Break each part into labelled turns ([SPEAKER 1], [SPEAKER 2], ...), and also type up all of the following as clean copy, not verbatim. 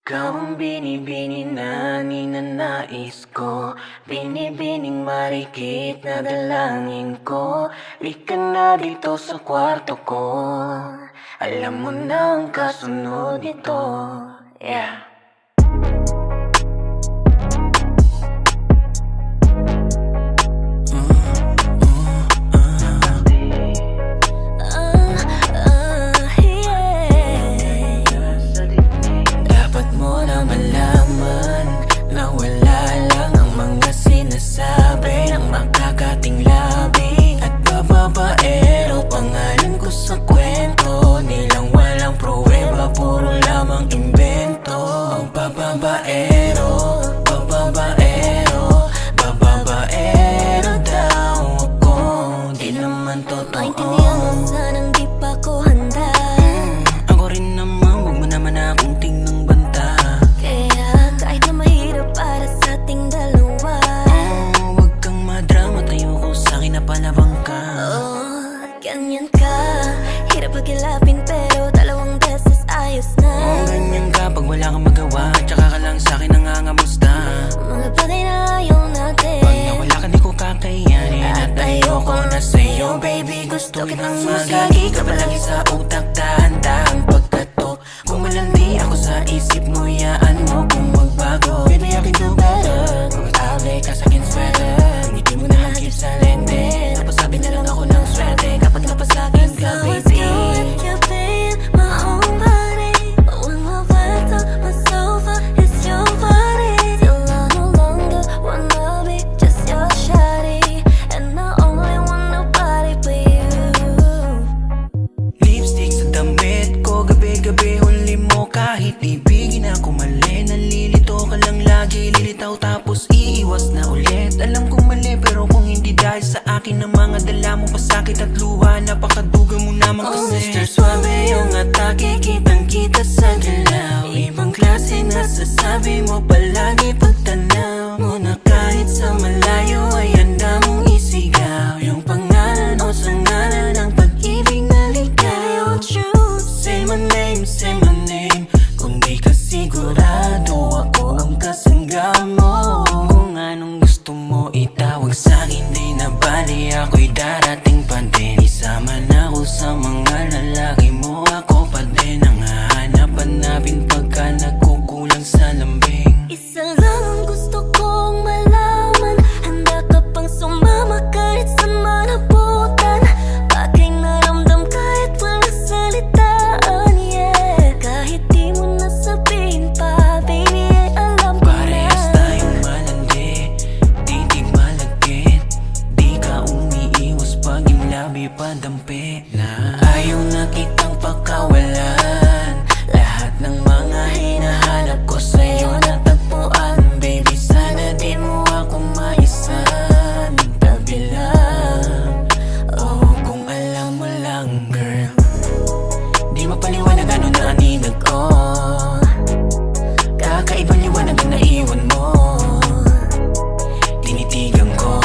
[SPEAKER 1] Ikaw ang binibini na ninanais ko, binibining marikit na dalangin ko. Lika na dito sa kwarto ko, alam mo na ang kasunod nito. Yeah. Babaero daw ako, di naman totoo.
[SPEAKER 2] Maintindihan mo sanang di pa ko handa.
[SPEAKER 1] Ako rin naman, huwag mo naman akong tingnan banta.
[SPEAKER 2] Kaya kahit na mahirap para sa ating dalawa,
[SPEAKER 1] Huwag kang madrama, tayo ko sa'kin na palabang ka.
[SPEAKER 2] ganyan ka, hirap pagkilapin pero dalawang beses ayos na.
[SPEAKER 1] Ganyan ka pag wala kang magawa, tsaka ka lang sa'kin nangangamusta.
[SPEAKER 2] Mga bagay na ayaw natin,
[SPEAKER 1] Pag nawala ka di ko kakayanin, at ayoko na sa'yo, baby. Gusto kitang magagi ka palagi sa utak, dahan-dahan pagkatok. Kung malandi ako sa isip mo, yaan mo kung magbago. Baby, I can do better. Komportable ka sa'kin sweater, ngiti mo na lang keep silent. Tapos sabi na lang ako ng swerte kapag napasagin ka,
[SPEAKER 2] let's
[SPEAKER 1] baby.
[SPEAKER 2] go, let you be in my home body. When my bed on my sofa, it's your body. Till I no longer wanna be just your shawty, and I only want nobody but you.
[SPEAKER 1] Lipstick sa damit ko, gabi-gabi huli mo. Kahit ibigin ako mali, nalilito ka lang lagi. Lilitaw tapos iiwas na ulit. Alam kong mali pero kung hindi dahil sa akin ang mga dala mo pasakit at luha, napakaduga mo naman kasi. Mr. Suave yung atake, kitang-kita sa galaw. Ibang klase na sasabi mo palagi pagtanaw mo, na kahit sa malayo ay handa mong isigaw yung pangalan o sa ngalan ng pag-ibig na ligaw. Say my name, say my name. Kung di ka sigurado, ako ang kasangga mo. Kung anong gusto mo itawag sa'kin, di na bali, ako'y darating pa din. Isama na ako sa mga lalaki mo, ako pa din ang hahanap-hanapin pagka nagkukulang sa lambing.
[SPEAKER 2] Isa lang ang gusto kong malaman, handa ka pang sumama kahit sa manabutan. Bagay na ramdam kahit walang salitaan, yeah. Kahit di mo nasabihin pa, baby, ay alam ko na.
[SPEAKER 1] Parehas tayong malandi, titig malagkit. Di ka umiiwas pag yung labi padampi. Na ayaw na kitang pagkawalan, lahat ng mga hinahanap ko sa'yo natagpuan. Baby, sana di mo ako maisan, tabi lang. Oh, kung alam mo lang, girl, di mapaliwanag ano na aninag ko. Kakaibang liwanag na naiwan mo. Tinitigan ko,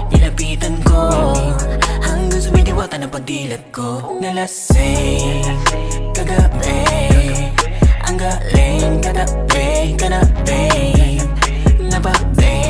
[SPEAKER 1] nilapitan ko, hanggang sa may diwata na pagdilat ko. Nalasing kagabi, ang galing katabi ka na babe. Nababe